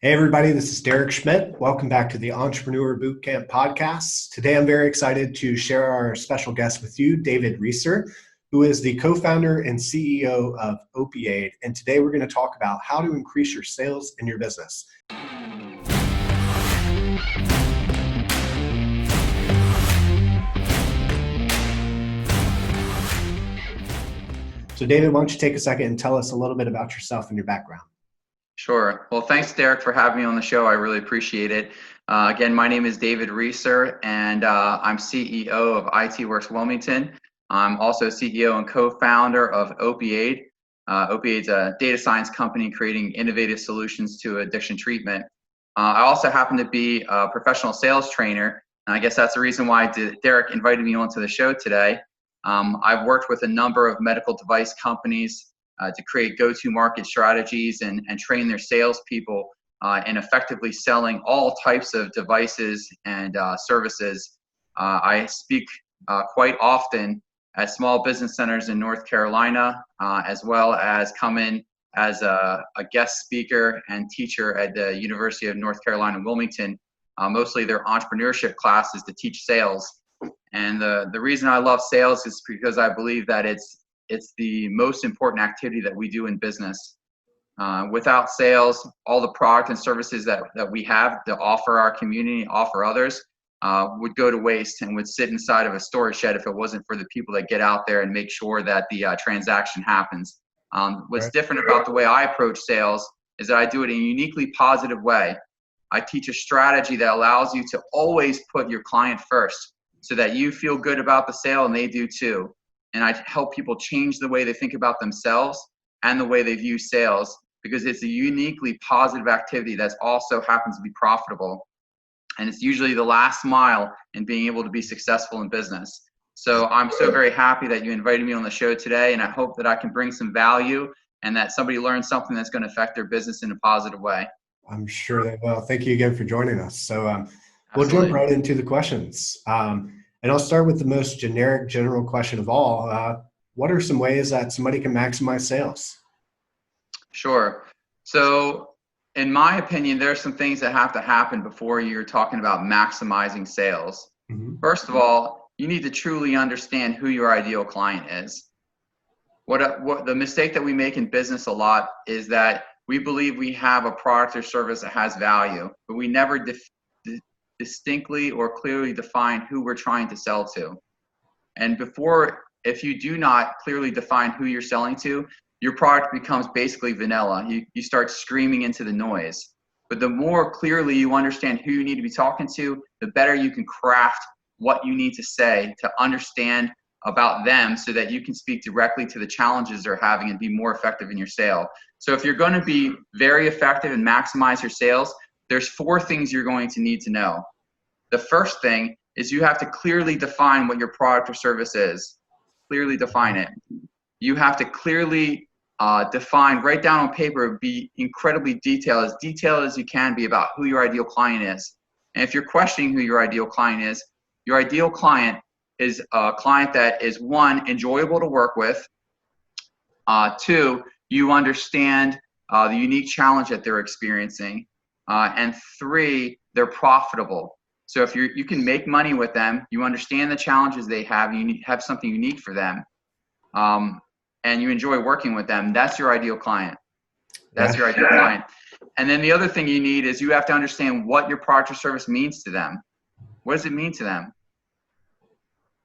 Hey, everybody, this is Derek Schmidt. Welcome back to the Entrepreneur Bootcamp podcast. Today, I'm very excited to share our special guest with you, David Reeser, who is the co-founder and CEO of Opiate. And today, we're going to talk about how to increase your sales in your business. So, David, why don't you take a second and tell us a little bit about yourself and your background? Sure. Well, thanks, Derek, for having me on the show. I really appreciate it. Again, my name is David Reeser, and I'm CEO of IT Works Wilmington. I'm also CEO and co-founder of Opiate. Opiate's a data science company creating innovative solutions to addiction treatment. I also happen to be a professional sales trainer, and I guess that's the reason why Derek invited me onto the show today. I've worked with a number of medical device companies to create go-to-market strategies and train their salespeople in effectively selling all types of devices and services. I speak quite often at small business centers in North Carolina, as well as come in as a guest speaker and teacher at the University of North Carolina, Wilmington. Mostly their entrepreneurship classes to teach sales. And the reason I love sales is because I believe that it's the most important activity that we do in business. Without sales, all the product and services that we have to offer our community, offer others, would go to waste and would sit inside of a storage shed if it wasn't for the people that get out there and make sure that the transaction happens. What's different about the way I approach sales is that I do it in a uniquely positive way. I teach a strategy that allows you to always put your client first so that you feel good about the sale and they do too. And I help people change the way they think about themselves and the way they view sales, because it's a uniquely positive activity that also happens to be profitable. And it's usually the last mile in being able to be successful in business. So I'm so very happy that you invited me on the show today, and I hope that I can bring some value and that somebody learns something that's going to affect their business in a positive way. I'm sure they will. Thank you again for joining us. So we'll jump right into the questions. And I'll start with the most generic, general question of all. What are some ways that somebody can maximize sales? Sure. So in my opinion, there are some things that have to happen before you're talking about maximizing sales. Mm-hmm. First of all, you need to truly understand who your ideal client is. What the mistake that we make in business a lot is that we believe we have a product or service that has value, but we never distinctly or clearly define who we're trying to sell to. And if you do not clearly define who you're selling to, your product becomes basically vanilla. You start screaming into the noise. But the more clearly you understand who you need to be talking to, the better you can craft what you need to say to understand about them so that you can speak directly to the challenges they're having and be more effective in your sale. So if you're going to be very effective and maximize your sales, there's 4 things you're going to need to know. The first thing is you have to clearly define what your product or service is. Clearly define it. You have to clearly define, write down on paper, be incredibly detailed as you can be about who your ideal client is. And if you're questioning who your ideal client is a client that is, 1, enjoyable to work with, 2, you understand the unique challenge that they're experiencing, and 3, they're profitable. So if you can make money with them, you understand the challenges they have, you have something unique for them, and you enjoy working with them, that's your ideal client. That's your ideal client. And then the other thing you need is you have to understand what your product or service means to them. What does it mean to them?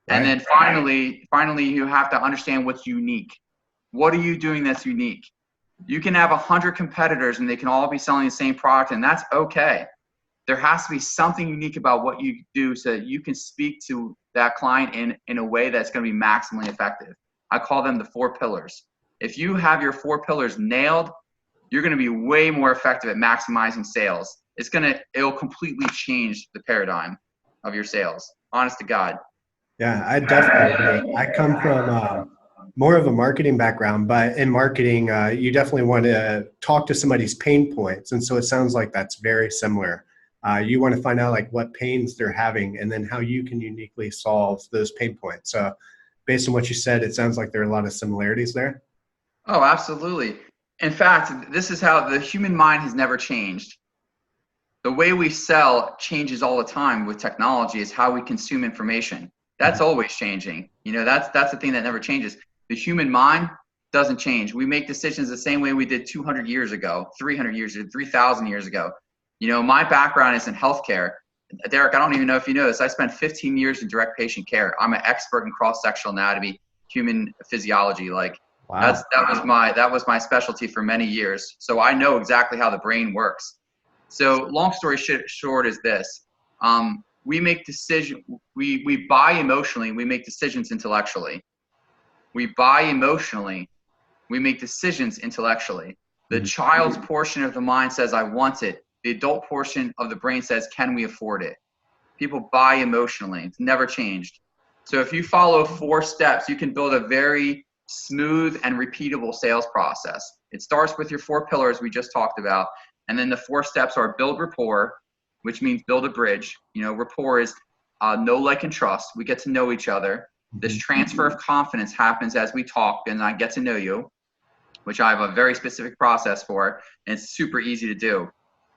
And then finally, you have to understand what's unique. What are you doing that's unique? You can have 100 competitors and they can all be selling the same product, and that's okay. There has to be something unique about what you do so that you can speak to that client in a way that's going to be maximally effective. I call them the 4 pillars. If you have your 4 pillars nailed, you're going to be way more effective at maximizing sales. It'll completely change the paradigm of your sales. Honest to God. Yeah, I definitely agree. I come from more of a marketing background, but in marketing, you definitely want to talk to somebody's pain points. And so it sounds like that's very similar. You want to find out like what pains they're having and then how you can uniquely solve those pain points. So based on what you said, it sounds like there are a lot of similarities there. Oh, absolutely. In fact, this is how the human mind has never changed. The way we sell changes all the time with technology is how we consume information. That's always changing. That's the thing that never changes. The human mind doesn't change. We make decisions the same way we did 200 years ago, 300 years ago, 3,000 years ago. My background is in healthcare. Derek, I don't even know if you know this. I spent 15 years in direct patient care. I'm an expert in cross-sectional anatomy, human physiology. Like, Wow. that was my specialty for many years. So I know exactly how the brain works. So long story short is this. We make decisions. We buy emotionally. We make decisions intellectually. We buy emotionally. We make decisions intellectually. The child's portion of the mind says, I want it. The adult portion of the brain says, can we afford it? People buy emotionally. It's never changed. So if you follow 4 steps, you can build a very smooth and repeatable sales process. It starts with your 4 pillars we just talked about. And then the 4 steps are build rapport, which means build a bridge. Rapport is know, like, and trust. We get to know each other. This transfer of confidence happens as we talk and I get to know you, which I have a very specific process for, and it's super easy to do.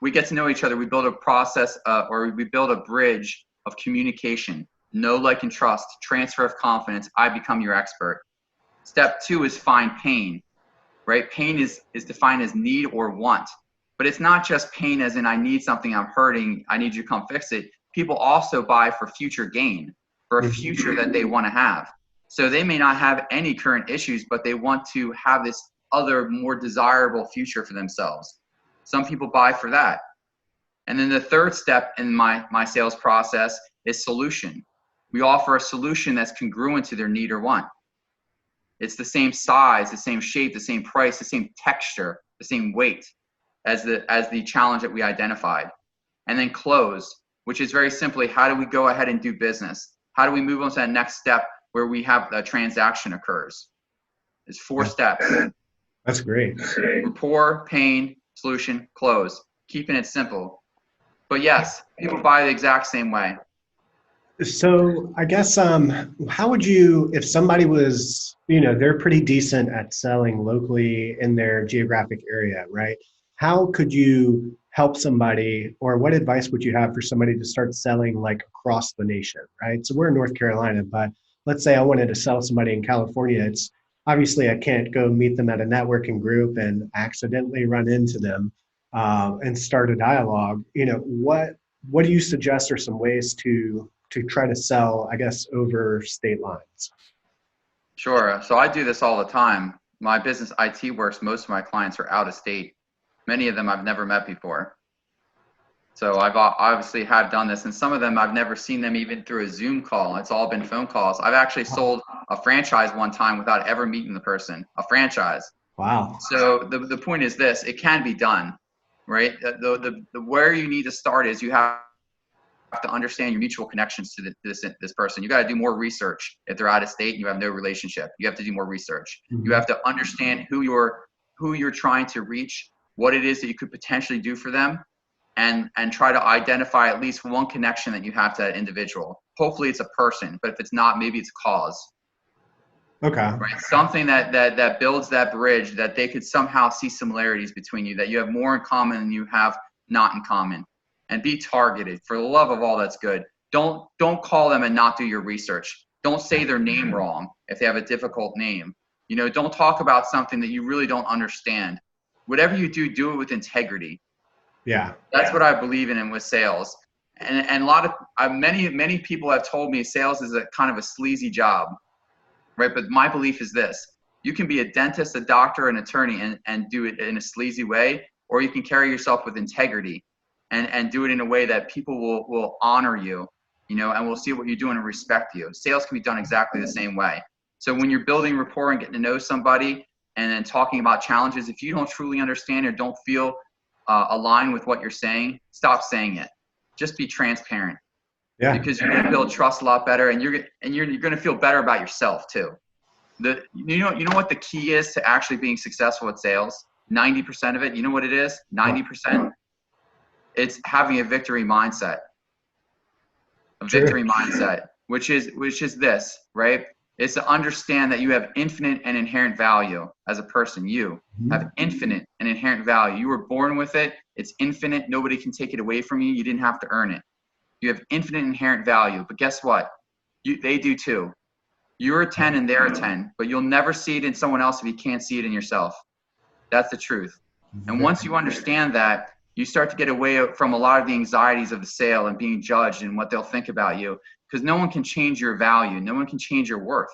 We get to know each other. We build a process or we build a bridge of communication. Know, like, and trust. Transfer of confidence. I become your expert. Step 2 is find pain, right? Pain is defined as need or want. But it's not just pain as in I need something, I'm hurting, I need you to come fix it. People also buy for future gain, for a future that they want to have. So they may not have any current issues, but they want to have this other more desirable future for themselves. Some people buy for that. And then the 3rd step in my sales process is solution. We offer a solution that's congruent to their need or want. It's the same size, the same shape, the same price, the same texture, the same weight as the challenge that we identified. And then close, which is very simply, how do we go ahead and do business? How do we move on to that next step where we have a transaction occurs? It's 4 steps. That's great. Rapport, pain, solution, close. Keeping it simple. But yes, people buy the exact same way. So I guess, how would you, if somebody was, they're pretty decent at selling locally in their geographic area, right? How could you help somebody, or what advice would you have for somebody to start selling like across the nation, right? So we're in North Carolina, but let's say I wanted to sell somebody in California. It's obviously I can't go meet them at a networking group and accidentally run into them and start a dialogue. What do you suggest are some ways to try to sell, I guess, over state lines? Sure. So I do this all the time. My business IT works. Most of my clients are out of state. Many of them I've never met before. So I've obviously have done this, and some of them I've never seen them even through a Zoom call. It's all been phone calls. I've actually sold a franchise one time without ever meeting the person, a franchise. Wow. So the point is this, it can be done, right? The where you need to start is you have to understand your mutual connections to this person. You got to do more research. If they're out of state and you have no relationship, you have to do more research. You have to understand who you're trying to reach, what it is that you could potentially do for them, and try to identify at least one connection that you have to that individual. Hopefully it's a person, but if it's not, maybe it's a cause. Okay. Right. Something that builds that bridge, that they could somehow see similarities between you, that you have more in common than you have not in common. And be targeted. For the love of all that's good. Don't call them and not do your research. Don't say their name wrong if they have a difficult name. Don't talk about something that you really don't understand. Whatever you do, do it with integrity. Yeah. That's what I believe in with sales. And a lot of many people have told me sales is a kind of a sleazy job, right? But my belief is this: you can be a dentist, a doctor, an attorney, and do it in a sleazy way, or you can carry yourself with integrity and do it in a way that people will honor you, and will see what you're doing and respect you. Sales can be done exactly the same way. So when you're building rapport and getting to know somebody and then talking about challenges, if you don't truly understand or don't feel aligned with what you're saying, stop saying it. Just be transparent. Yeah. Because you're going to build trust a lot better, and you're going to feel better about yourself too. You know what the key is to actually being successful at sales? 90% of it. You know what it is? 90%. It's having a victory mindset. A victory mindset, which is this, right? is to understand that you have infinite and inherent value as a person. You have infinite and inherent value. You were born with it. It's infinite. Nobody can take it away from you. You didn't have to earn it. You have infinite inherent value. But guess what? They do too. You're a 10 and they're a 10, but you'll never see it in someone else if you can't see it in yourself. That's the truth. And once you understand that, you start to get away from a lot of the anxieties of the sale and being judged and what they'll think about you, because no one can change your value. No one can change your worth.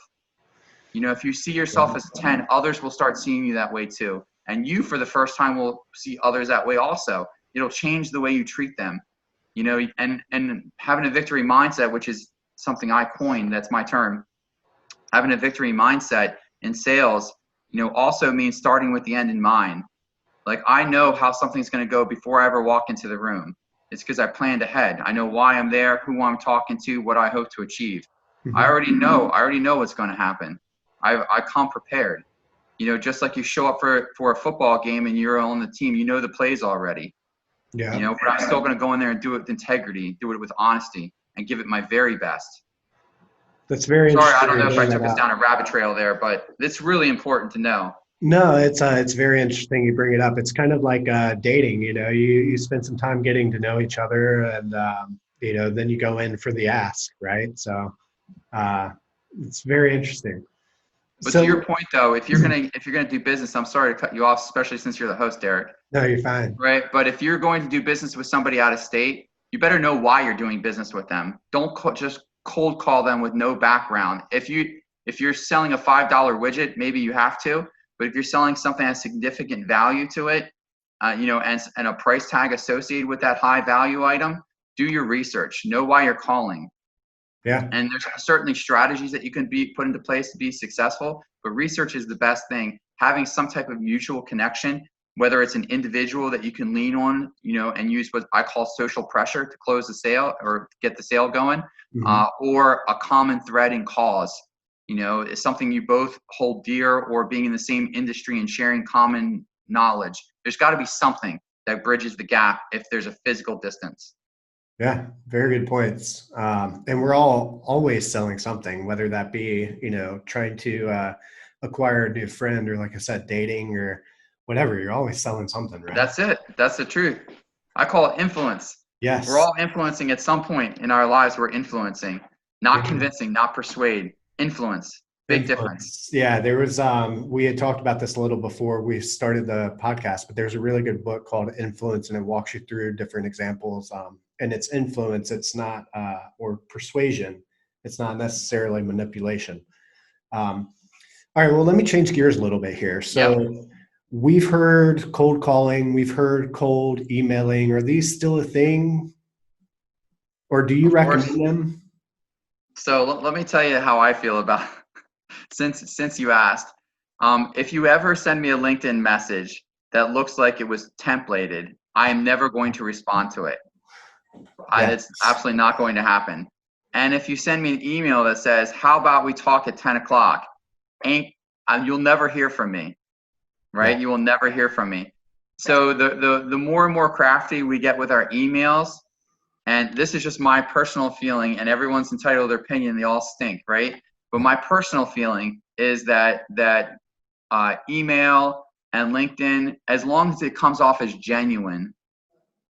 You know, if you see yourself as a 10, others will start seeing you that way too. And you, for the first time, will see others that way also. It'll change the way you treat them, you know, and having a victory mindset, which is something I coined, that's my term. Having a victory mindset in sales, you know, also means starting with the end in mind. Like, I know how something's going to go before I ever walk into the room. It's because I planned ahead. I know why I'm there, who I'm talking to, what I hope to achieve. I already know what's going to happen. I come prepared. You know, just like you show up for a football game and you're on the team, you know the plays already. Yeah. You know, but I'm still going to go in there and do it with integrity, do it with honesty, and give it my very best. That's very Sorry, interesting. I don't know if I took us down a rabbit trail there, but it's really important to know. No, it's very interesting you bring it up. It's kind of like dating. You know, you spend some time getting to know each other, and you know, then you go in for the ask, right? So it's very interesting. But So, to your point, though, if you're gonna do business, I'm sorry to cut you off, especially since you're the host, Derek. No, you're fine. Right, but if you're going to do business with somebody out of state, you better know why you're doing business with them. Don't just cold call them with no background. If you're selling a $5 widget, maybe you have to. But if you're selling something that has significant value to it, you know, and a price tag associated with that high value item, do your research. Know why you're calling. Yeah. And there's certainly strategies that you can put into place to be successful, but research is the best thing. Having some type of mutual connection, whether it's an individual that you can lean on, you know, and use what I call social pressure to close the sale or get the sale going, or a common thread in cause. You know, is something you both hold dear, or being in the same industry and sharing common knowledge. There's got to be something that bridges the gap if there's a physical distance. Yeah, very good points. And we're all always selling something, whether that be, you know, trying to acquire a new friend, or like I said, dating, or whatever. You're always selling something, right? That's it. That's the truth. I call it influence. Yes. We're all influencing at some point in our lives. We're influencing, not convincing, not persuade. Influence. Big difference. Yeah, there was we had talked about this a little before we started the podcast, but there's a really good book called Influence, and it walks you through different examples. And it's influence, it's not or persuasion, it's not necessarily manipulation. All right, well, let me change gears a little bit here. So we've heard cold calling, we've heard cold emailing. Are these still a thing, or do you recommend them? So let me tell you how I feel about since you asked. If you ever send me a LinkedIn message that looks like it was templated, I am never going to respond to it. It's absolutely not going to happen. And if you send me an email that says, how about we talk at 10 o'clock, you'll never hear from me, right? Yeah. You will never hear from me. So the more and more crafty we get with our emails, and this is just my personal feeling, and everyone's entitled to their opinion, they all stink, right? But my personal feeling is that email and LinkedIn, as long as it comes off as genuine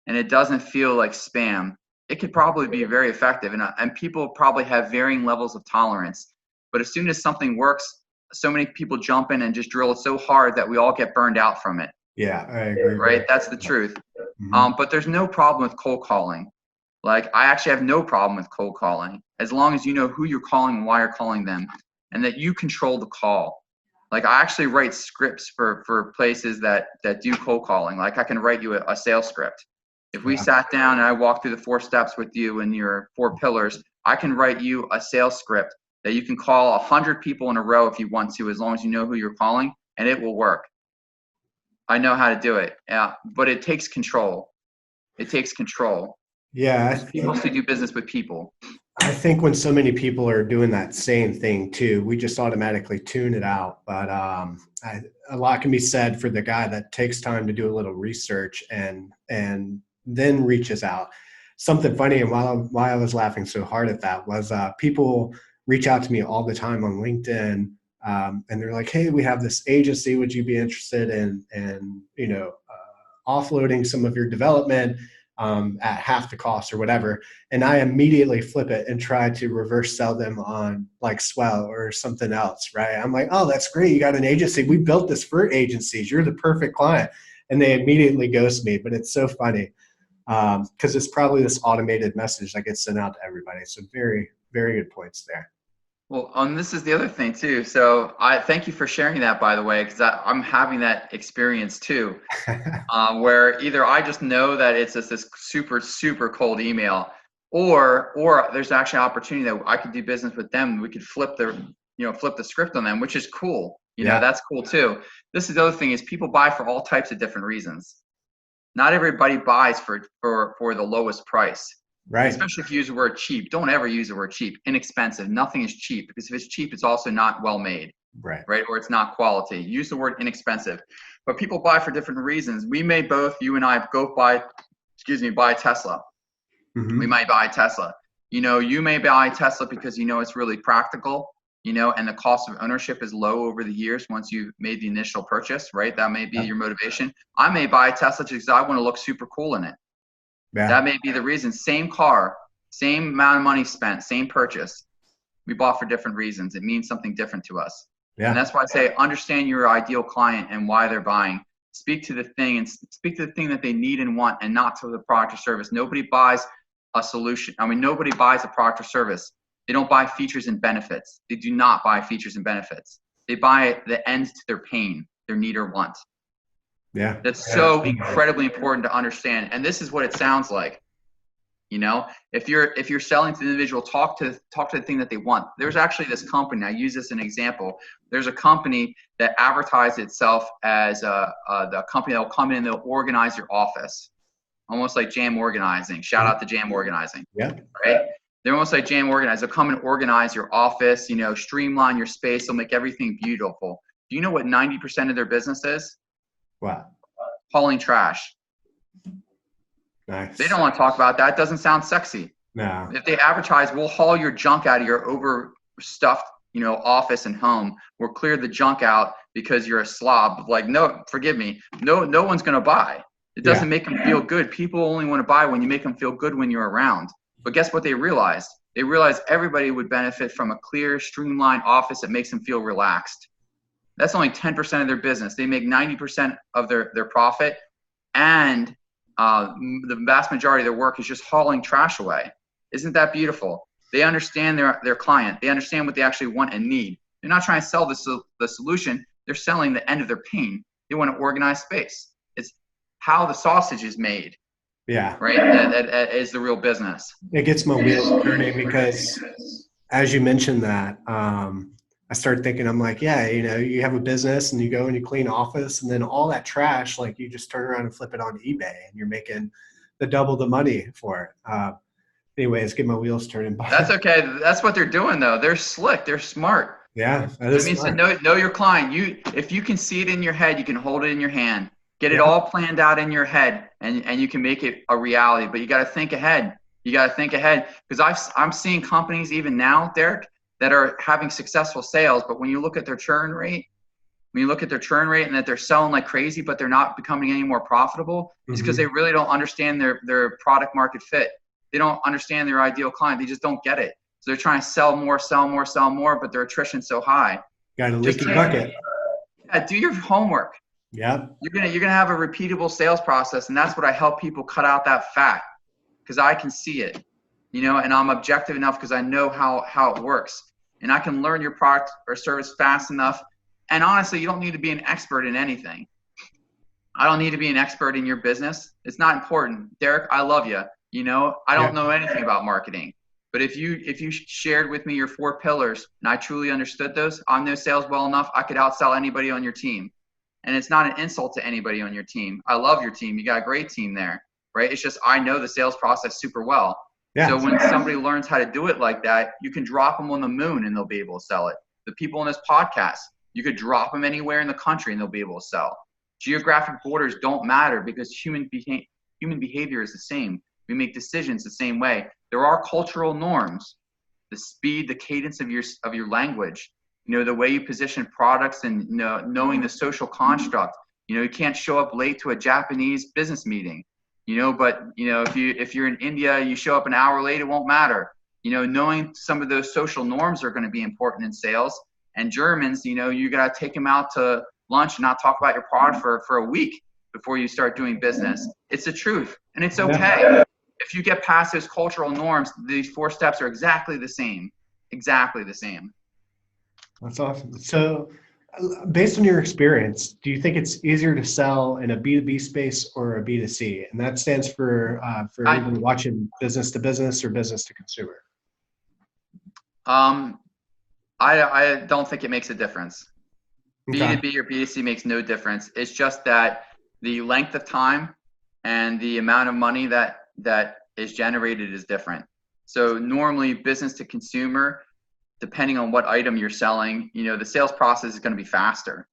and it doesn't feel like spam, it could probably be very effective. And people probably have varying levels of tolerance. But as soon as something works, so many people jump in and just drill it so hard that we all get burned out from it. Yeah, I agree. Right? That's the truth. But there's no problem with cold calling. Like, I actually have no problem with cold calling, as long as you know who you're calling and why you're calling them, and that you control the call. Like, I actually write scripts for places that do cold calling. Like, I can write you a sales script. If we sat down and I walked through the 4 steps with you and your 4 pillars, I can write you a sales script that you can call 100 people in a row if you want to, as long as you know who you're calling, and it will work. I know how to do it. Yeah, but it takes control. It takes control. Yeah. People mostly do business with people. I think when so many people are doing that same thing too, we just automatically tune it out. But a lot can be said for the guy that takes time to do a little research and then reaches out. Something funny, and why I was laughing so hard at that was people reach out to me all the time on LinkedIn. And they're like, hey, we have this agency. Would you be interested in offloading some of your development at half the cost or whatever? And I immediately flip it and try to reverse sell them on like Swell or something else, right? I'm like, oh, that's great. You got an agency. We built this for agencies. You're the perfect client. And they immediately ghost me. But it's so funny because it's probably this automated message that gets sent out to everybody. So very, very good points there. Well, this is the other thing too. So I thank you for sharing that, by the way, because I'm having that experience too, where either I just know that it's just this super, super cold email, or there's actually an opportunity that I could do business with them. We could flip the script on them, which is cool. That's cool too. This is the other thing is people buy for all types of different reasons. Not everybody buys for the lowest price. Right. Especially if you use the word cheap. Don't ever use the word cheap. Inexpensive. Nothing is cheap, because if it's cheap, it's also not well made. Right. Or it's not quality. Use the word inexpensive. But people buy for different reasons. We may both, you and I, go buy a Tesla. Mm-hmm. We might buy a Tesla. You may buy a Tesla because it's really practical, and the cost of ownership is low over the years once you've made the initial purchase, right? That may be your motivation. I may buy a Tesla because I want to look super cool in it. Yeah. That may be the reason. Same car, same amount of money spent, same purchase. We bought for different reasons. It means something different to us. Yeah. And that's why I say understand your ideal client and why they're buying. Speak to the thing that they need and want, and not to the product or service. Nobody buys a solution. Nobody buys a product or service. They don't buy features and benefits. They do not buy features and benefits. They buy the end to their pain, their need or want. Yeah. That's so incredibly important to understand. And this is what it sounds like. If you're selling to the individual, talk to the thing that they want. There's actually this company, I use this as an example. There's a company that advertised itself as the company that will come in and they'll organize your office. Almost like Jam Organizing. Shout out to Jam Organizing. Yeah. Right? They're almost like Jam Organizing. They'll come and organize your office, streamline your space. They'll make everything beautiful. Do you know what 90% of their business is? Wow. Hauling trash. Nice. They don't want to talk about that. It doesn't sound sexy. No. If they advertise, we'll haul your junk out of your overstuffed, office and home. We'll clear the junk out because you're a slob. Like, no, forgive me. No one's going to buy. It doesn't make them feel good. People only want to buy when you make them feel good when you're around. But guess what they realized? They realized everybody would benefit from a clear, streamlined office that makes them feel relaxed. That's only 10% of their business. They make 90% of their profit, and the vast majority of their work is just hauling trash away. Isn't that beautiful? They understand their client. They understand what they actually want and need. They're not trying to sell the solution. They're selling the end of their pain. They want to organize space. It's how the sausage is made. Yeah. Right? That is the real business. It gets my wheels turning because, as you mentioned that, I started thinking, I'm like, yeah, you have a business and you go and you clean office, and then all that trash, like you just turn around and flip it on eBay and you're making double the money for it. Anyways, get my wheels turning. That's okay. That's what they're doing though. They're slick. They're smart. Yeah. That means to know your client. If you can see it in your head, you can hold it in your hand. Get it all planned out in your head, and you can make it a reality. But you got to think ahead. Because I'm seeing companies even now, Derek, that are having successful sales, but when you look at their churn rate, and that they're selling like crazy, but they're not becoming any more profitable, it's because they really don't understand their product market fit. They don't understand their ideal client. They just don't get it. So they're trying to sell more, but their attrition's so high. Got a leaky bucket. Yeah, do your homework. Yeah. You're gonna have a repeatable sales process, and that's what I help people cut out that fat, because I can see it. And I'm objective enough because I know how it works, and I can learn your product or service fast enough. And honestly, you don't need to be an expert in anything. I don't need to be an expert in your business. It's not important. Derek, I love you. I don't know anything about marketing, but if you shared with me your 4 pillars and I truly understood those, I know sales well enough, I could outsell anybody on your team. And it's not an insult to anybody on your team. I love your team. You got a great team there, right? It's just I know the sales process super well. Yeah. So when somebody learns how to do it like that, you can drop them on the moon and they'll be able to sell it. The people in this podcast, you could drop them anywhere in the country and they'll be able to sell. Geographic borders don't matter because human behavior is the same. We make decisions the same way. There are cultural norms, the speed, the cadence of your language, the way you position products, and knowing the social construct. You can't show up late to a Japanese business meeting, but if you're in India, you show up an hour late, it won't matter. Knowing some of those social norms are going to be important in sales. And Germans, you got to take them out to lunch and not talk about your product for a week before you start doing business. It's the truth, and it's okay. If you get past those cultural norms, these 4 steps are exactly the same. Exactly the same. That's awesome. So based on your experience, do you think it's easier to sell in a B2B space or a B2C? And that stands for anybody watching business to business or business to consumer. I don't think it makes a difference. Okay. B2B or B2C makes no difference. It's just that the length of time and the amount of money that is generated is different. So normally business to consumer, depending on what item you're selling, the sales process is going to be faster.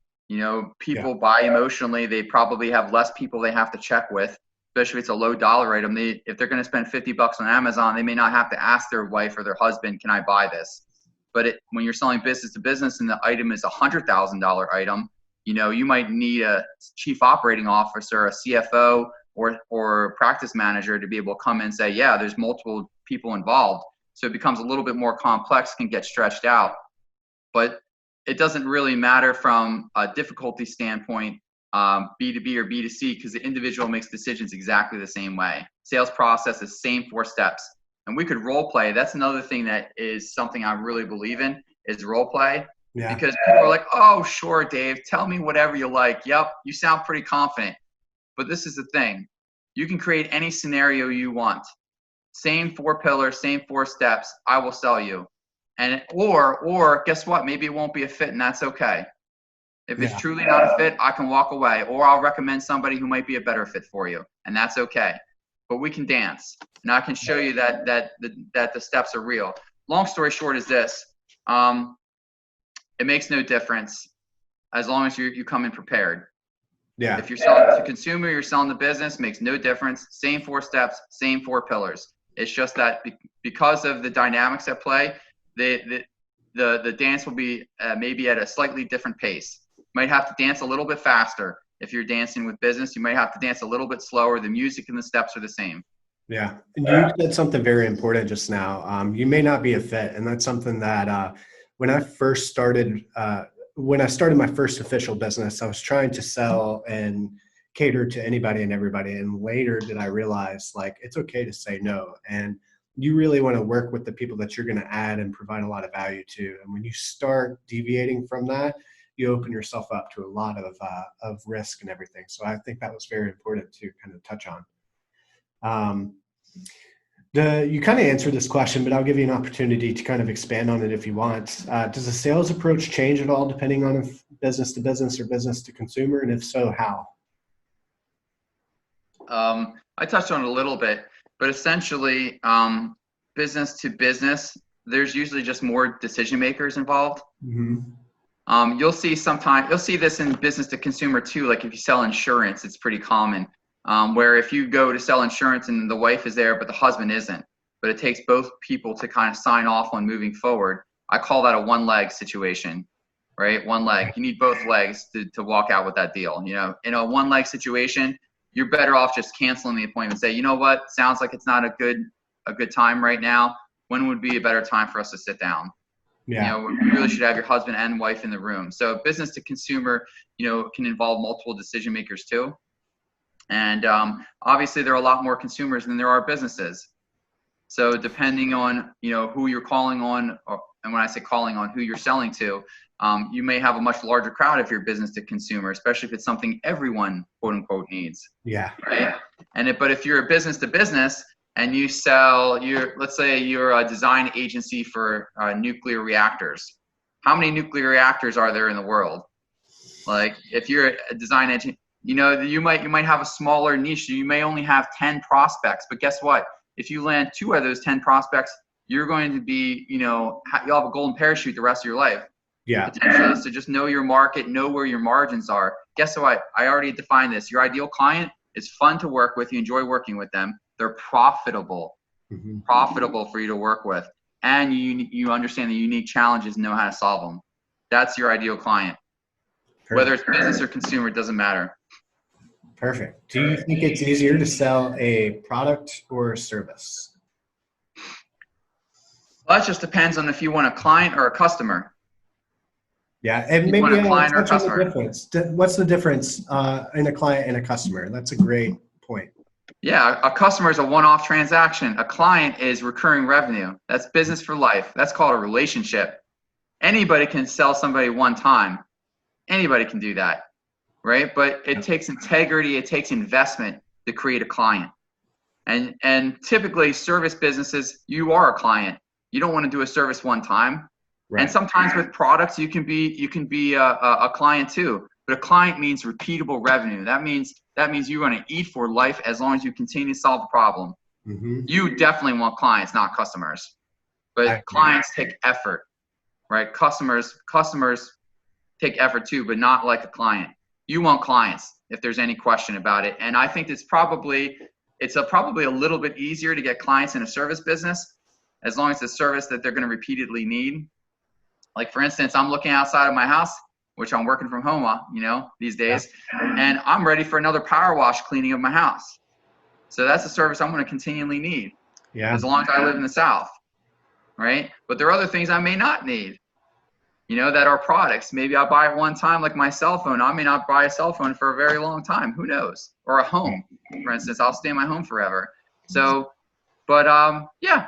People buy emotionally. They probably have less people they have to check with, especially if it's a low dollar item. If they're going to spend $50 on Amazon, they may not have to ask their wife or their husband, can I buy this? But when you're selling business to business and the item is a $100,000 item, you might need a chief operating officer, a CFO, or practice manager to be able to come in and say, yeah, there's multiple people involved. So it becomes a little bit more complex, can get stretched out. But it doesn't really matter from a difficulty standpoint, B2B or B2C, because the individual makes decisions exactly the same way. Sales process is same 4 steps. And we could role play. That's another thing that is something I really believe in, is role play. Yeah. Because people are like, oh, sure, Dave, tell me whatever you like. Yep, you sound pretty confident. But this is the thing. You can create any scenario you want. Same 4 pillars, same 4 steps, I will sell you. And or guess what? Maybe it won't be a fit, and that's okay. If it's truly not a fit, I can walk away, or I'll recommend somebody who might be a better fit for you, and that's okay. But we can dance, and I can show you that the steps are real. Long story short is this: it makes no difference as long as you come in prepared. Yeah. If you're selling to consumer, you're selling to business, makes no difference. Same 4 steps, same 4 pillars. It's just that because of the dynamics at play, the dance will be maybe at a slightly different pace. You might have to dance a little bit faster. If you're dancing with business, you might have to dance a little bit slower. The music and the steps are the same. Yeah. And you said something very important just now. You may not be a fit. And that's something that when I started my first official business, I was trying to sell and cater to anybody and everybody. And later did I realize, like, it's okay to say no. And you really want to work with the people that you're going to add and provide a lot of value to. And when you start deviating from that, you open yourself up to a lot of risk and everything. So I think that was very important to kind of touch on. You kind of answered this question, but I'll give you an opportunity to kind of expand on it if you want. Does the sales approach change at all depending on if business to business or business to consumer? And if so, how? I touched on it a little bit, but essentially business to business, there's usually just more decision makers involved. Mm-hmm. You'll see this in business to consumer too. Like if you sell insurance, it's pretty common. Where if you go to sell insurance and the wife is there, but the husband isn't, but it takes both people to kind of sign off on moving forward. I call that a one leg situation, right? One leg. You need both legs to walk out with that deal. In a one leg situation, you're better off just canceling the appointment. Say, you know what? Sounds like it's not a good time right now. When would be a better time for us to sit down? Yeah. You really should have your husband and wife in the room. So business to consumer, can involve multiple decision makers too. And obviously there are a lot more consumers than there are businesses. So depending on, who you're calling on, and when I say calling on, who you're selling to, you may have a much larger crowd if you're business to consumer, especially if it's something everyone, quote unquote, needs. Yeah. Right. But if you're a business to business and you sell, let's say you're a design agency for nuclear reactors. How many nuclear reactors are there in the world? Like if you're a design engineer, you might have a smaller niche. You may only have 10 prospects, but guess what? If you land 2 of those 10 prospects, you're going to be, you'll have a golden parachute the rest of your life. Yeah. Potentially. So just know your market, know where your margins are. Guess what? I already defined this. Your ideal client is fun to work with. You enjoy working with them. They're profitable, profitable for you to work with. and you understand the unique challenges and know how to solve them. That's your ideal client. Perfect. Whether it's business or consumer, it doesn't matter. Perfect. Do you think it's easier to sell a product or a service? Well, that just depends on if you want a client or a customer. Yeah, and You want maybe a client or a touch on the customer? difference. What's the difference in a client and a customer? That's a great point. Yeah, a customer is a one-off transaction. A client is recurring revenue. That's business for life. That's called a relationship. Anybody can sell somebody one time. Anybody can do that, right? But it takes integrity, it takes investment to create a client. And typically service businesses, you are a client. You don't want to do a service one time. Right. And sometimes with products, you can be a client too. But a client means repeatable revenue. That means you're going to eat for life as long as you continue to solve the problem. Mm-hmm. You definitely want clients, not customers. But clients take effort, right? Customers take effort too, but not like a client. You want clients if there's any question about it. And I think it's probably a little bit easier to get clients in a service business as long as it's a service that they're going to repeatedly need. Like for instance, I'm looking outside of my house, which I'm working from home, these days, and I'm ready for another power wash cleaning of my house. So that's a service I'm going to continually need as long as I live in the South, right? But there are other things I may not need, that are products. Maybe I'll buy it one time, like my cell phone. I may not buy a cell phone for a very long time. Who knows? Or a home, for instance. I'll stay in my home forever. So, but yeah,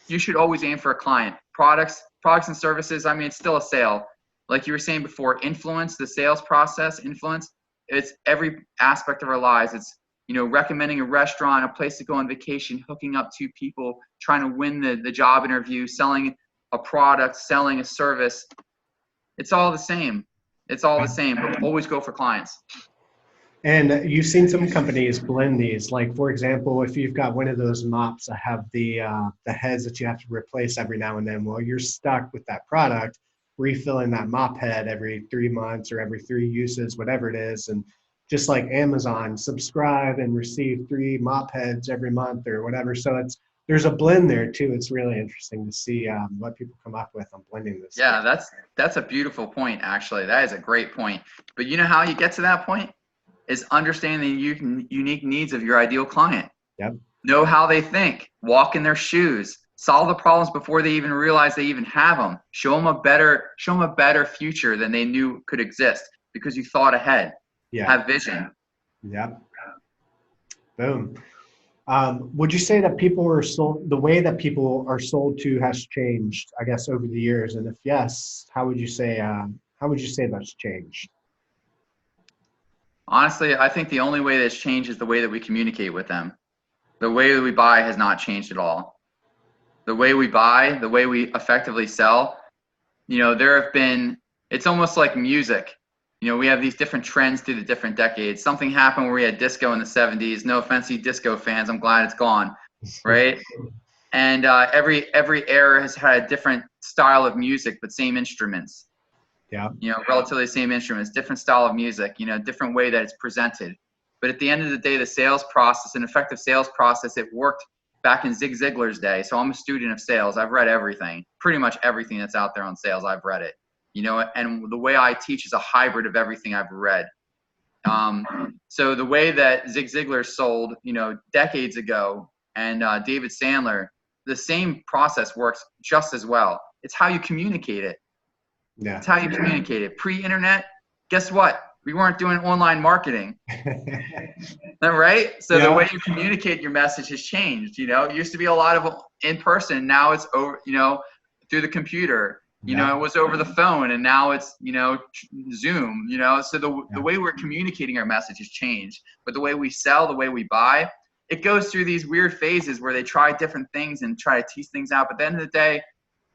you should always aim for a client. Products and services, it's still a sale. Like you were saying before, influence, the sales process, influence, it's every aspect of our lives. It's, recommending a restaurant, a place to go on vacation, hooking up two people, trying to win the job interview, selling a product, selling a service. It's all the same. It's all the same, but always go for clients. And you've seen some companies blend these. Like, for example, if you've got one of those mops that have the heads that you have to replace every now and then, well, you're stuck with that product, refilling that mop head every 3 months or every 3 uses, whatever it is. And just like Amazon, subscribe and receive 3 mop heads every month or whatever. So there's a blend there too. It's really interesting to see what people come up with on blending this. Yeah, that's a beautiful point, actually. That is a great point. But you know how you get to that point? Is understanding the unique needs of your ideal client. Yep. Know how they think, walk in their shoes, solve the problems before they even realize they even have them. Show them a better future than they knew could exist because you thought ahead. Yeah. Have vision. Yep. Boom. Would you say that the way that people are sold to has changed, I guess, over the years? And if yes, how would you say that's changed? Honestly, I think the only way that's changed is the way that we communicate with them. The way that we buy has not changed at all. The way we buy, the way we effectively sell, it's almost like music. We have these different trends through the different decades. Something happened where we had disco in the 70s. No offense to you disco fans, I'm glad it's gone, right? And every era has had a different style of music, but same instruments. Yeah. Relatively same instruments, different style of music, different way that it's presented. But at the end of the day, the sales process, an effective sales process, it worked back in Zig Ziglar's day. So I'm a student of sales. I've read everything, pretty much everything that's out there on sales. I've read it, and the way I teach is a hybrid of everything I've read. So the way that Zig Ziglar sold, decades ago, and David Sandler, the same process works just as well. It's how you communicate it. Yeah. It's how you communicate it. Pre-internet, guess what? We weren't doing online marketing. Right? So the way you communicate your message has changed. It used to be a lot of in person. Now it's over, through the computer. It was over the phone, and now it's, Zoom, so the way we're communicating our message has changed. But the way we sell, the way we buy, it goes through these weird phases where they try different things and try to tease things out. But at the end of the day,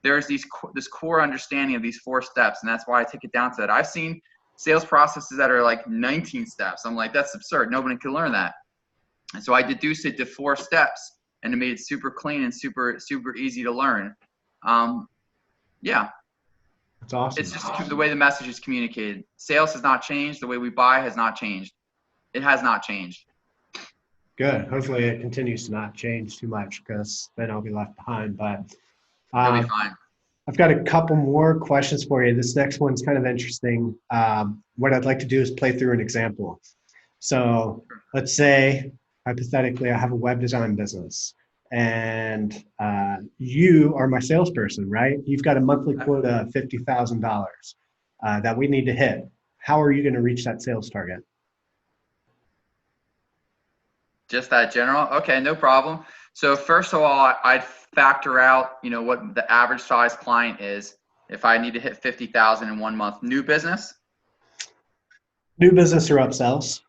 there's this core understanding of these 4 steps, and that's why I take it down to that. I've seen sales processes that are like 19 steps. I'm like, that's absurd. Nobody can learn that. And so I deduced it to 4 steps, and it made it super clean and super, super easy to learn. Yeah. That's awesome. It's just the way the message is communicated. Sales has not changed. The way we buy has not changed. It has not changed. Good. Hopefully it continues to not change too much, because then I'll be left behind. But You'll be Um, fine. I've got a couple more questions for you. This next one's kind of interesting. What I'd like to do is play through an example. So let's say, hypothetically, I have a web design business and you are my salesperson, right? You've got a monthly quota of $50,000 that we need to hit. How are you going to reach that sales target? Just that general? Okay, no problem. So first of all, I'd factor out, what the average size client is. If I need to hit 50,000 in 1 month, new business New business or upsells?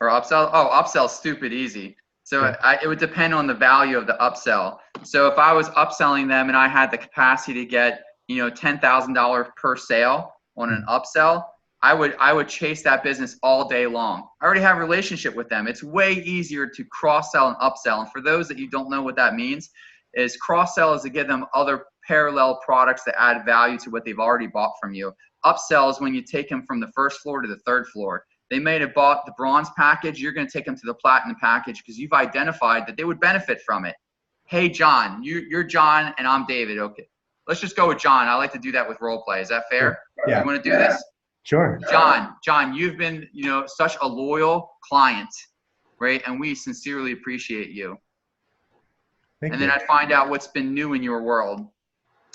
or upsell? Oh, upsell, stupid easy. So Yeah. it would depend on the value of the upsell. So if I was upselling them and I had the capacity to get, $10,000 per sale on an upsell, I would chase that business all day long. I already have a relationship with them. It's way easier to cross-sell and upsell. And for those that you don't know what that means, is cross-sell is to give them other parallel products that add value to what they've already bought from you. Upsell is when you take them from the first floor to the third floor. They may have bought the bronze package. You're going to take them to the platinum package because you've identified that they would benefit from it. Hey, John, you're John and I'm David. Okay, let's just go with John. I like to do that with role play. Is that fair? Yeah. You want to do this? Sure. John, you've been, such a loyal client, right? And we sincerely appreciate you. Thank And you. then I'd find out what's been new in your world.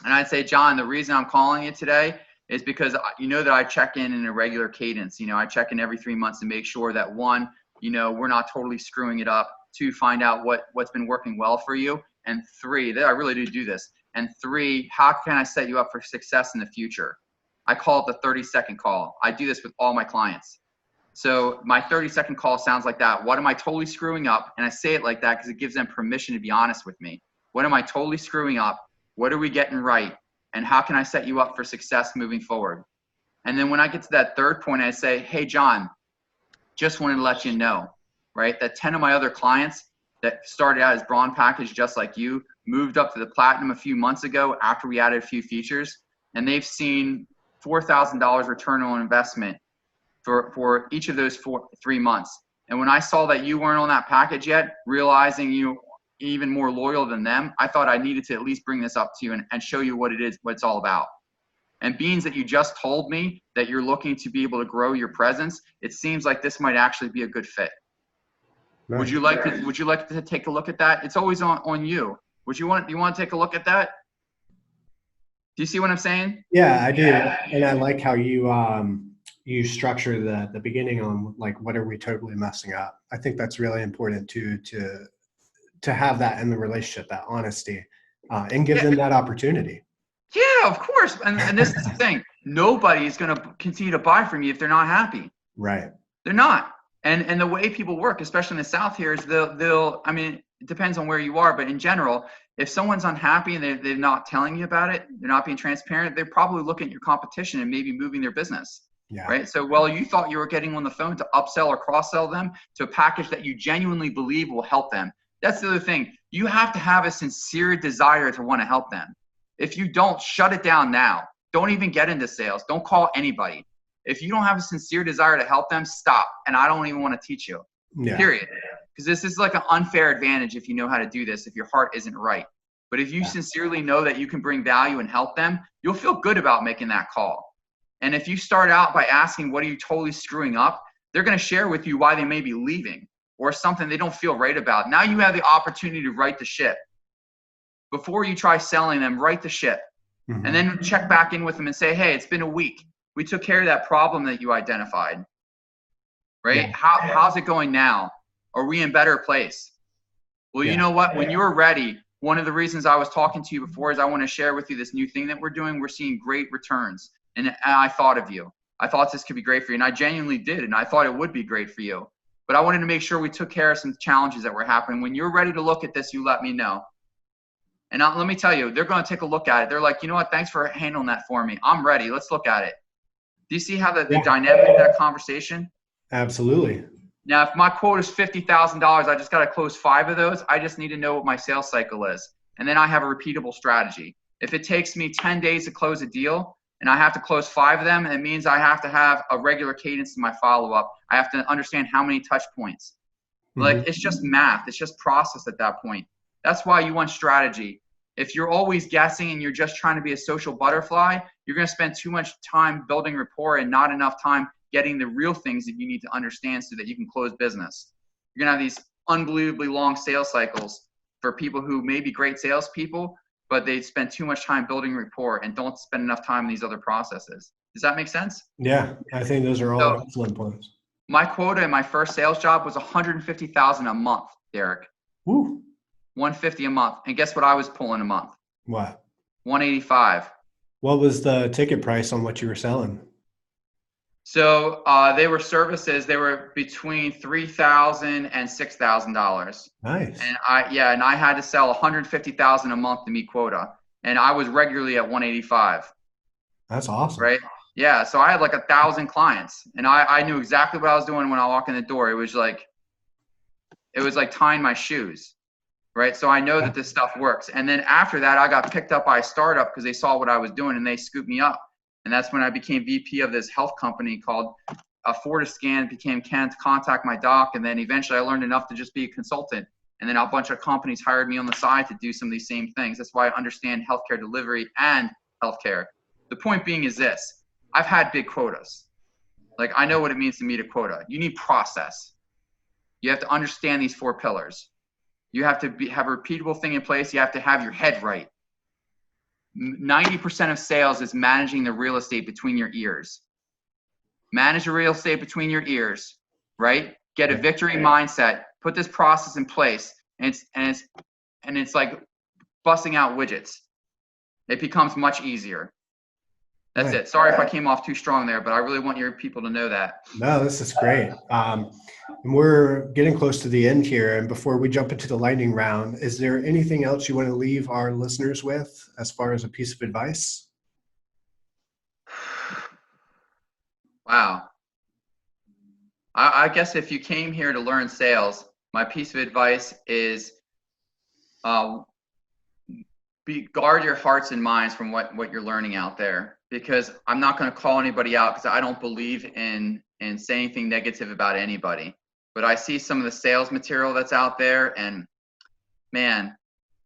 And I'd say, John, the reason I'm calling you today is because you know that I check in a regular cadence. I check in every 3 months to make sure that one, we're not totally screwing it up. Two, find out what's been working well for you. And three, I really do this. And three, how can I set you up for success in the future? I call it the 30-second call. I do this with all my clients. So my 30-second call sounds like that. What am I totally screwing up? And I say it like that because it gives them permission to be honest with me. What am I totally screwing up? What are we getting right? And how can I set you up for success moving forward? And then when I get to that third point, I say, hey, John, just wanted to let you know, right, that 10 of my other clients that started out as bronze package just like you moved up to the platinum a few months ago after we added a few features, and they've seen $4,000 return on investment for each of those 3 months. And when I saw that you weren't on that package yet, realizing you even more loyal than them, I thought I needed to at least bring this up to you and show you what it's all about. And being that you just told me that you're looking to be able to grow your presence, it seems like this might actually be a good fit. Nice. Would you like to take a look at that? It's always on you. You want to take a look at that? Do you see what I'm saying? Yeah, I do. And I like how you structure the beginning on like, what are we totally messing up? I think that's really important to have that in the relationship, that honesty, and give them that opportunity. Yeah, of course. And this is the thing. Nobody is going to continue to buy from you if they're not happy. Right. They're not. And the way people work, especially in the South here, is they'll I mean, it depends on where you are, but in general, if someone's unhappy and they're not telling you about it, they're not being transparent, they're probably looking at your competition and maybe moving their business. Yeah. Right. So, you thought you were getting on the phone to upsell or cross-sell them to a package that you genuinely believe will help them. That's the other thing. You have to have a sincere desire to want to help them. If you don't, shut it down now. Don't even get into sales. Don't call anybody. If you don't have a sincere desire to help them, stop. And I don't even want to teach you. Yeah. Period. Because this is like an unfair advantage if you know how to do this, if your heart isn't right. But if you sincerely know that you can bring value and help them, you'll feel good about making that call. And if you start out by asking, what are you totally screwing up? They're going to share with you why they may be leaving or something they don't feel right about. Now you have the opportunity to right the ship. Before you try selling them, right the ship. Mm-hmm. And then check back in with them and say, hey, it's been a week. We took care of that problem that you identified. Right? Yeah. How's it going now? Are we in a better place? Well, you know what? When you're ready, one of the reasons I was talking to you before is I want to share with you this new thing that we're doing. We're seeing great returns. And I thought of you. I thought this could be great for you. And I genuinely did. And I thought it would be great for you. But I wanted to make sure we took care of some challenges that were happening. When you're ready to look at this, you let me know. And let me tell you, they're going to take a look at it. They're like, you know what? Thanks for handling that for me. I'm ready. Let's look at it. Do you see how the dynamic of that conversation? Absolutely. Now, if my quote is $50,000, I just got to close 5 of those. I just need to know what my sales cycle is. And then I have a repeatable strategy. If it takes me 10 days to close a deal and I have to close 5 of them, it means I have to have a regular cadence in my follow-up. I have to understand how many touch points. Mm-hmm. Like, it's just math. It's just process at that point. That's why you want strategy. If you're always guessing and you're just trying to be a social butterfly, you're going to spend too much time building rapport and not enough time getting the real things that you need to understand so that you can close business. You're going to have these unbelievably long sales cycles for people who may be great salespeople, but they spend too much time building rapport and don't spend enough time in these other processes. Does that make sense? Yeah, I think those are all excellent points. My quota in my first sales job was $150,000 a month, Derek. Woo. 150 a month. And guess what I was pulling a month? What? 185. What was the ticket price on what you were selling? So they were services. They were between $3,000 and $6,000. Nice. And I had to sell 150,000 a month to meet quota, and I was regularly at 185. That's awesome. Right? Yeah. So I had like 1,000 clients, and I knew exactly what I was doing when I walked in the door. It was like tying my shoes. Right. So I know that this stuff works. And then after that, I got picked up by a startup because they saw what I was doing and they scooped me up. And that's when I became VP of this health company called Fortiscan, became Contact My Doc. And then eventually I learned enough to just be a consultant. And then a bunch of companies hired me on the side to do some of these same things. That's why I understand healthcare delivery and healthcare. The point being is this: I've had big quotas. Like, I know what it means to meet a quota. You need process. You have to understand these 4 pillars. You have to have a repeatable thing in place. You have to have your head right. 90% of sales is managing the real estate between your ears. Manage the real estate between your ears, right? Get a victory mindset. Put this process in place, and it's like busting out widgets. It becomes much easier. That's it. Sorry if I came off too strong there, but I really want your people to know that. No, this is great. We're getting close to the end here. And before we jump into the lightning round, is there anything else you want to leave our listeners with as far as a piece of advice? Wow. I guess if you came here to learn sales, my piece of advice is guard your hearts and minds from what you're learning out there. Because I'm not going to call anybody out because I don't believe in saying anything negative about anybody. But I see some of the sales material that's out there, and man,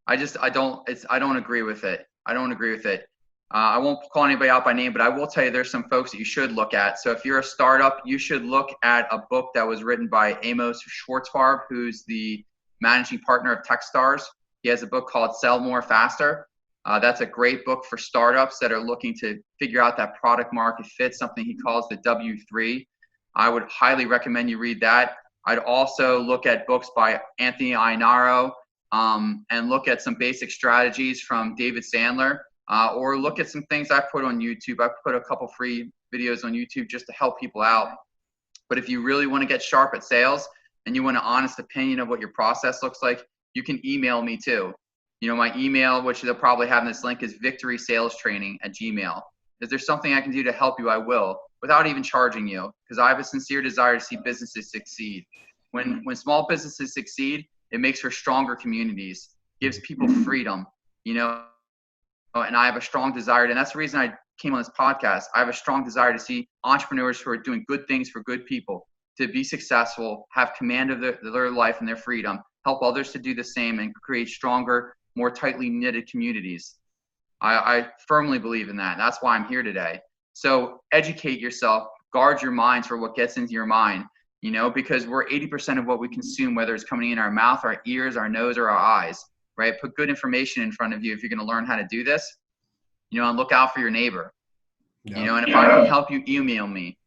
I don't agree with it. I don't agree with it. I won't call anybody out by name, but I will tell you there's some folks that you should look at. So if you're a startup, you should look at a book that was written by Amos Schwartzfarb, who's the managing partner of Techstars. He has a book called Sell More Faster. That's a great book for startups that are looking to figure out that product market fit, something he calls the W3. I would highly recommend you read that. I'd also look at books by Anthony Iannaro and look at some basic strategies from David Sandler, or look at some things I put on YouTube. I put a couple free videos on YouTube just to help people out. But if you really want to get sharp at sales and you want an honest opinion of what your process looks like, you can email me too. You know, my email, which they'll probably have in this link, is victorysalestraining@gmail.com. If there's something I can do to help you, I will, without even charging you, because I have a sincere desire to see businesses succeed. When small businesses succeed, it makes for stronger communities, gives people freedom, you know, and I have a strong desire, and that's the reason I came on this podcast. I have a strong desire to see entrepreneurs who are doing good things for good people to be successful, have command of their life and their freedom, help others to do the same, and create stronger, more tightly knitted communities. I firmly believe in that. That's why I'm here today. So educate yourself, guard your minds for what gets into your mind, you know, because we're 80% of what we consume, whether it's coming in our mouth, our ears, our nose, or our eyes, right? Put good information in front of you if you're going to learn how to do this, you know, and look out for your neighbor, you know, and if I can help you, email me.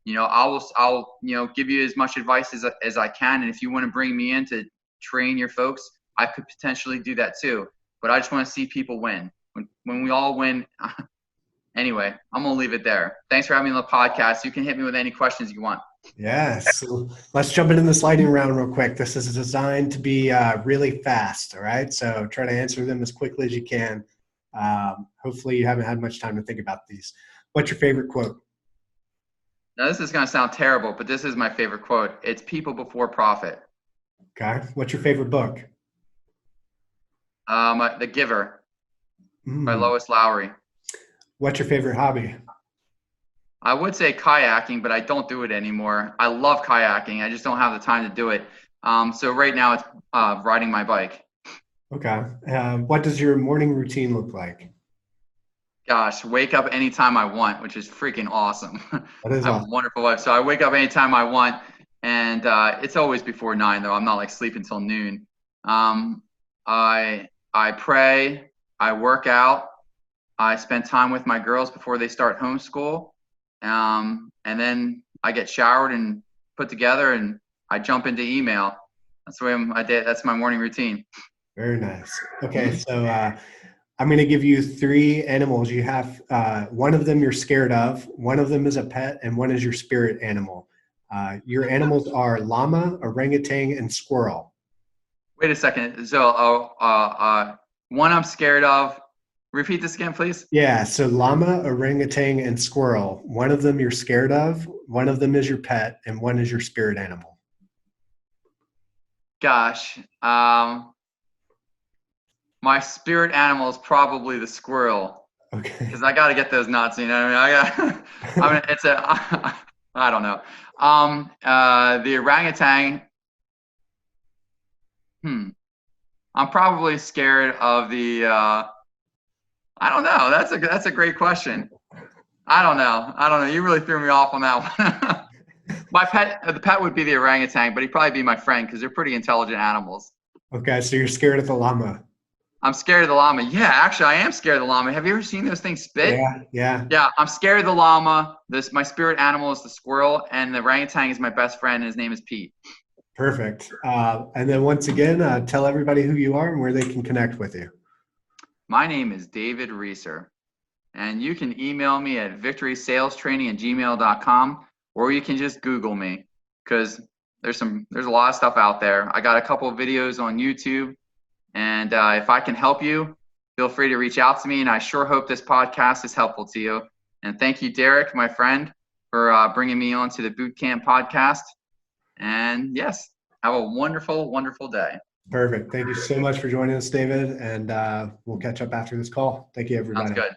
You know, I'll you know, give you as much advice as I can. And if you want to bring me in to train your folks, I could potentially do that too. But I just want to see people win. When we all win. Anyway, I'm going to leave it there. Thanks for having me on the podcast. You can hit me with any questions you want. Yes. So let's jump into this lightning round real quick. This is designed to be really fast. All right. So try to answer them as quickly as you can. Hopefully you haven't had much time to think about these. What's your favorite quote? Now, this is going to sound terrible, but this is my favorite quote. It's people before profit. Okay. What's your favorite book? The Giver by Lois Lowry. What's your favorite hobby? I would say kayaking, but I don't do it anymore. I love kayaking. I just don't have the time to do it. So right now it's riding my bike. Okay. What does your morning routine look like? Gosh, wake up anytime I want, which is freaking awesome. That is I have a awesome. wonderful life. So I wake up anytime I want, and it's always before 9, though. I'm not like sleeping till noon. Um, I pray, I work out, I spend time with my girls before they start homeschool, and then I get showered and put together, and I jump into email. That's the way I did. That's my morning routine. Very nice. Okay, Mhm. so I'm going to give you three animals. You have one of them you're scared of, one of them is a pet, and one is your spirit animal. Your animals are llama, orangutan, and squirrel. Wait a second. So, one I'm scared of. Repeat this again, please. Yeah, so llama, orangutan, and squirrel. One of them you're scared of, one of them is your pet, and one is your spirit animal. Gosh, my spirit animal is probably the squirrel Okay. because I got to get those nuts. You know what I mean? I got. I mean, it's a. I don't know. The orangutan. Hmm. I'm probably scared of the. I don't know. That's a great question. I don't know. I don't know. You really threw me off on that one. My pet, the pet would be the orangutan, but he'd probably be my friend because they're pretty intelligent animals. Okay, so you're scared of the llama. I'm scared of the llama. Yeah, actually, I am scared of the llama. Have you ever seen those things spit? Yeah, yeah. Yeah, I'm scared of the llama. This my spirit animal is the squirrel, and the orangutan is my best friend. And his name is Pete. Perfect. And then once again, tell everybody who you are and where they can connect with you. My name is David Reeser, and you can email me at victorysalestraining@gmail.com, or you can just Google me because there's a lot of stuff out there. I got a couple of videos on YouTube. And if I can help you, feel free to reach out to me. And I sure hope this podcast is helpful to you. And thank you, Derek, my friend, for bringing me on to the Boot Camp podcast. And yes, have a wonderful, wonderful day. Perfect. Thank you so much for joining us, David. And we'll catch up after this call. Thank you, Sounds everybody. good.